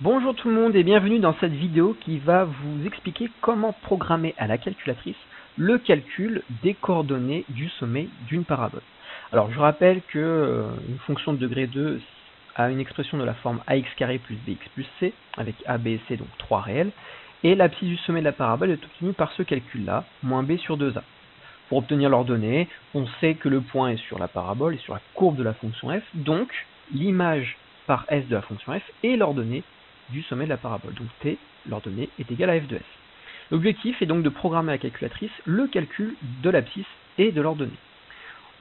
Bonjour tout le monde et bienvenue dans cette vidéo qui va vous expliquer comment programmer à la calculatrice le calcul des coordonnées du sommet d'une parabole. Alors je rappelle que une fonction de degré 2 a une expression de la forme ax carré plus bx plus c, avec a, b et c, donc 3 réels, et l'abscisse du sommet de la parabole est obtenue par ce calcul-là, moins b sur 2a. Pour obtenir l'ordonnée, on sait que le point est sur la parabole et sur la courbe de la fonction f, donc l'image par s de la fonction f est l'ordonnée du sommet de la parabole. Donc t, l'ordonnée, est égale à f de s. L'objectif est donc de programmer à la calculatrice le calcul de l'abscisse et de l'ordonnée.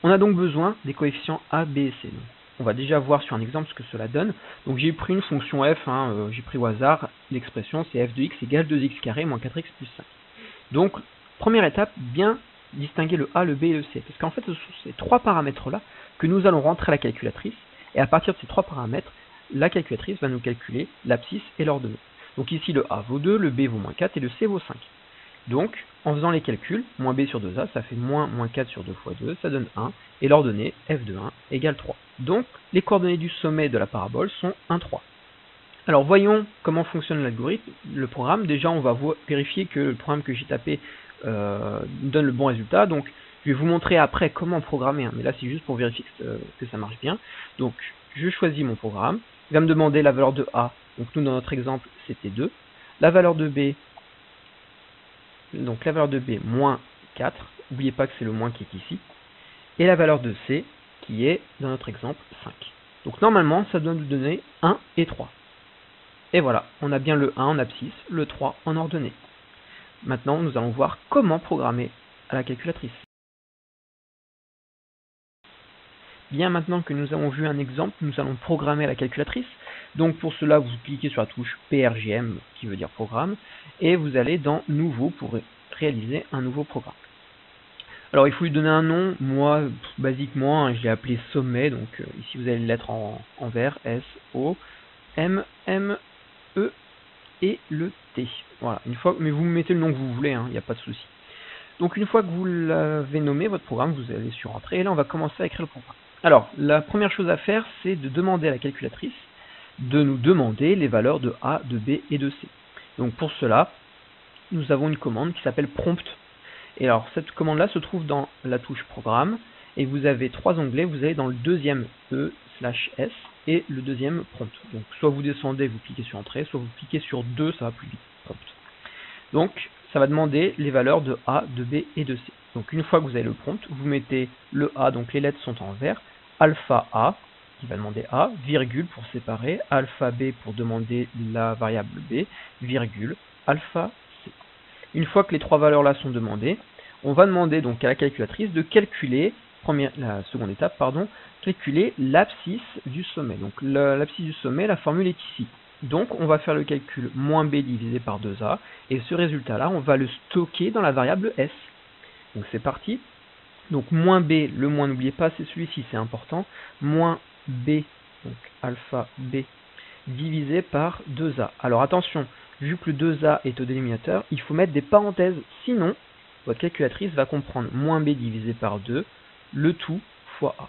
On a donc besoin des coefficients a, b et c. Donc, on va déjà voir sur un exemple ce que cela donne. Donc j'ai pris une fonction f, j'ai pris au hasard, l'expression c'est f de x égale 2x carré moins 4x plus 5. Donc première étape, bien distinguer le a, le b et le c. Parce qu'en fait ce sont ces trois paramètres-là que nous allons rentrer à la calculatrice. Et à partir de ces trois paramètres, la calculatrice va nous calculer l'abscisse et l'ordonnée. Donc ici le a vaut 2, le b vaut moins 4 et le c vaut 5. Donc en faisant les calculs, moins b sur 2a, ça fait moins 4 sur 2 fois 2, ça donne 1, et l'ordonnée f de 1 égale 3. Donc les coordonnées du sommet de la parabole sont 1, 3. Alors voyons comment fonctionne l'algorithme, le programme. Déjà on va vérifier que le programme que j'ai tapé donne le bon résultat. Donc je vais vous montrer après comment programmer, mais là c'est juste pour vérifier que ça marche bien. Donc je choisis mon programme, il va me demander la valeur de A, donc nous dans notre exemple c'était 2, la valeur de B, donc la valeur de B moins 4, n'oubliez pas que c'est le moins qui est ici, et la valeur de C qui est dans notre exemple 5. Donc normalement ça doit nous donner 1 et 3. Et voilà, on a bien le 1 en abscisse, le 3 en ordonnée. Maintenant nous allons voir comment programmer à la calculatrice. Bien, maintenant que nous avons vu un exemple, nous allons programmer la calculatrice. Donc pour cela, vous cliquez sur la touche PRGM, qui veut dire programme, et vous allez dans Nouveau pour réaliser un nouveau programme. Alors il faut lui donner un nom. Moi, basiquement, je l'ai appelé sommet, donc ici vous avez les lettres en vert, S, O, M, M, E et le T. Voilà, mais vous mettez le nom que vous voulez, il n'y a pas de souci. Donc une fois que vous l'avez nommé, votre programme, vous allez sur Entrée, et là on va commencer à écrire le programme. Alors, la première chose à faire, c'est de demander à la calculatrice de nous demander les valeurs de A, de B et de C. Donc pour cela, nous avons une commande qui s'appelle prompt. Et alors, cette commande-là se trouve dans la touche programme, et vous avez trois onglets, vous allez dans le deuxième E/S et le deuxième prompt. Donc soit vous descendez, vous cliquez sur Entrée, soit vous cliquez sur 2, ça va plus vite, prompt. Donc, ça va demander les valeurs de A, de B et de C. Donc une fois que vous avez le prompt, vous mettez le A, donc les lettres sont en vert, alpha A, qui va demander A, virgule pour séparer, alpha B pour demander la variable B, virgule, alpha C. Une fois que les trois valeurs là sont demandées, on va demander donc à la calculatrice de calculer, la seconde étape, calculer l'abscisse du sommet. Donc l'abscisse du sommet, la formule est ici. Donc on va faire le calcul moins b divisé par 2a, et ce résultat-là, on va le stocker dans la variable s. Donc c'est parti. Donc moins b, le moins, n'oubliez pas, c'est celui-ci, c'est important, moins b, donc alpha b, divisé par 2a. Alors attention, vu que le 2a est au dénominateur, il faut mettre des parenthèses, sinon votre calculatrice va comprendre moins b divisé par 2, le tout fois a.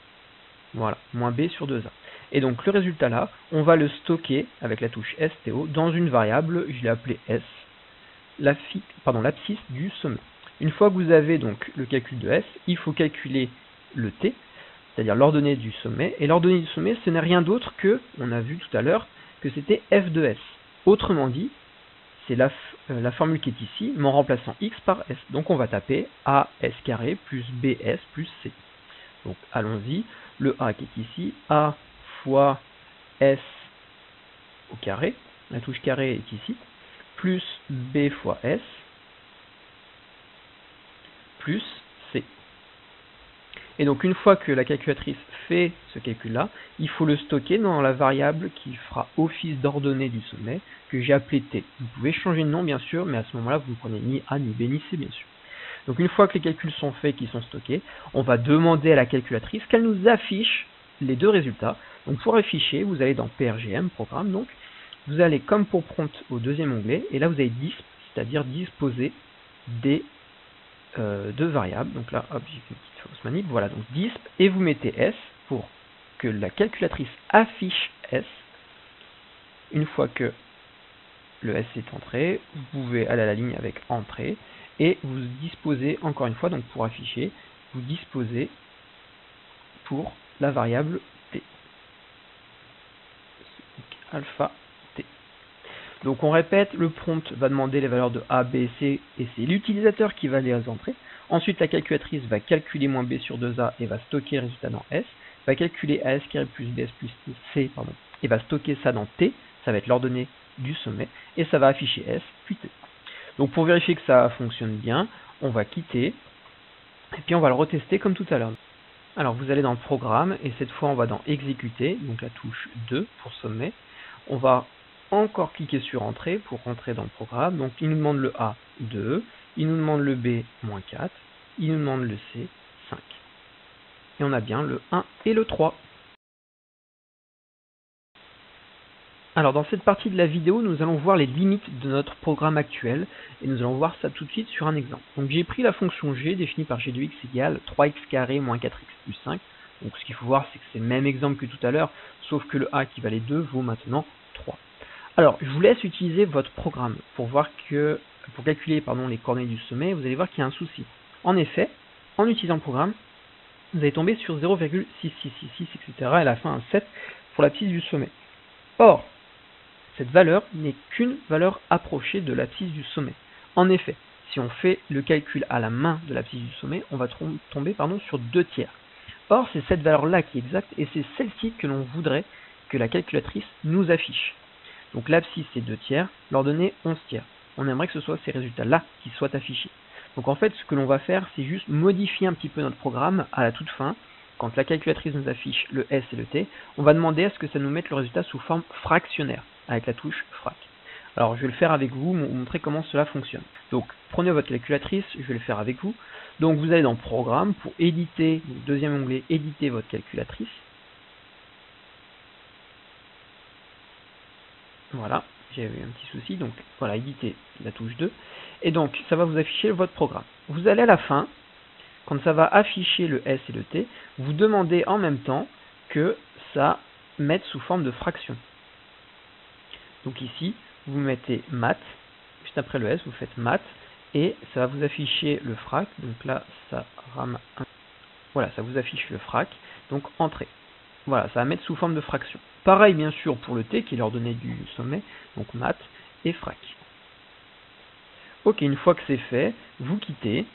Voilà, moins b sur 2a. Et donc le résultat là, on va le stocker avec la touche STO dans une variable, je l'ai appelée S, l'abscisse du sommet. Une fois que vous avez donc le calcul de S, il faut calculer le T, c'est-à-dire l'ordonnée du sommet. Et l'ordonnée du sommet, ce n'est rien d'autre que, on a vu tout à l'heure, que c'était f de S. Autrement dit, c'est la formule qui est ici, mais en remplaçant x par S. Donc on va taper as carré plus bs plus c. Donc allons-y, le a qui est ici, a fois s au carré, la touche carré est ici, plus b fois s, plus c. Et donc une fois que la calculatrice fait ce calcul-là, il faut le stocker dans la variable qui fera office d'ordonnée du sommet, que j'ai appelé t. Vous pouvez changer de nom bien sûr, mais à ce moment-là, vous ne prenez ni a, ni b, ni c bien sûr. Donc une fois que les calculs sont faits, qu'ils sont stockés, on va demander à la calculatrice qu'elle nous affiche les deux résultats. Donc pour afficher, vous allez dans PRGM, programme, donc vous allez comme pour prompt au deuxième onglet, et là vous avez disp, c'est-à-dire disposer des deux variables. Donc là, hop, j'ai fait une petite fausse manip, voilà, donc disp, et vous mettez S pour que la calculatrice affiche S. Une fois que le S est entré, vous pouvez aller à la ligne avec entrée, et vous disposez, encore une fois, donc pour afficher, vous disposez pour la variable t, donc alpha t. Donc on répète, le prompt va demander les valeurs de A, B, C, et c'est l'utilisateur qui va les entrer. Ensuite, la calculatrice va calculer moins B sur 2A et va stocker le résultat dans S, va calculer AS plus BS plus C, et va stocker ça dans T, ça va être l'ordonnée du sommet, et ça va afficher S, puis T. Donc pour vérifier que ça fonctionne bien, on va quitter, et puis on va le retester comme tout à l'heure. Alors vous allez dans le programme, et cette fois on va dans exécuter, donc la touche 2 pour sommet. On va encore cliquer sur entrée pour rentrer dans le programme. Donc il nous demande le A 2, il nous demande le B moins 4, il nous demande le C 5. Et on a bien le 1 et le 3. Alors dans cette partie de la vidéo, nous allons voir les limites de notre programme actuel, et nous allons voir ça tout de suite sur un exemple. Donc j'ai pris la fonction g définie par g de x égale 3x carré moins 4x plus 5. Donc ce qu'il faut voir, c'est que c'est le même exemple que tout à l'heure, sauf que le a qui valait 2 vaut maintenant 3. Alors je vous laisse utiliser votre programme pour voir que, pour calculer les coordonnées du sommet. Vous allez voir qu'il y a un souci. En effet, en utilisant le programme, vous allez tomber sur 0,6666, etc. et à la fin un 7 pour l'abscisse du sommet. Or, cette valeur n'est qu'une valeur approchée de l'abscisse du sommet. En effet, si on fait le calcul à la main de l'abscisse du sommet, on va tomber sur 2 tiers. Or, c'est cette valeur-là qui est exacte, et c'est celle-ci que l'on voudrait que la calculatrice nous affiche. Donc l'abscisse c'est 2 tiers, l'ordonnée 11 tiers. On aimerait que ce soit ces résultats-là qui soient affichés. Donc en fait, ce que l'on va faire, c'est juste modifier un petit peu notre programme à la toute fin. Quand la calculatrice nous affiche le S et le T, on va demander à ce que ça nous mette le résultat sous forme fractionnaire, avec la touche frac. Alors je vais le faire avec vous, vous montrer comment cela fonctionne. Donc prenez votre calculatrice, je vais le faire avec vous. Donc vous allez dans Programme pour éditer, deuxième onglet, éditer votre calculatrice. Voilà, j'ai eu un petit souci, donc voilà, éditer la touche 2. Et donc ça va vous afficher votre programme. Vous allez à la fin, quand ça va afficher le S et le T, vous demandez en même temps que ça mette sous forme de fraction. Donc ici, vous mettez math, juste après le S, vous faites math, et ça va vous afficher le frac. Donc là, ça rame un. Voilà, ça vous affiche le frac, donc entrée. Voilà, ça va mettre sous forme de fraction. Pareil, bien sûr, pour le T, qui est l'ordonnée du sommet, donc math et frac. Ok, une fois que c'est fait, vous quittez,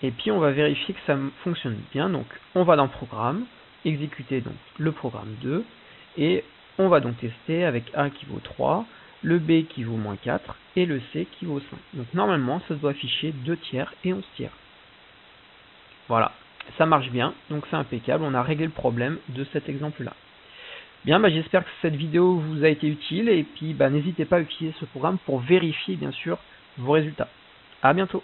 et puis on va vérifier que ça fonctionne bien. Donc on va dans Programme, exécuter donc le programme 2, et on va donc tester avec A qui vaut 3, le B qui vaut moins 4, et le C qui vaut 5. Donc normalement, ça doit afficher 2 tiers et 11 tiers. Voilà, ça marche bien, donc c'est impeccable, on a réglé le problème de cet exemple-là. Bien, j'espère que cette vidéo vous a été utile, et puis n'hésitez pas à utiliser ce programme pour vérifier bien sûr vos résultats. À bientôt.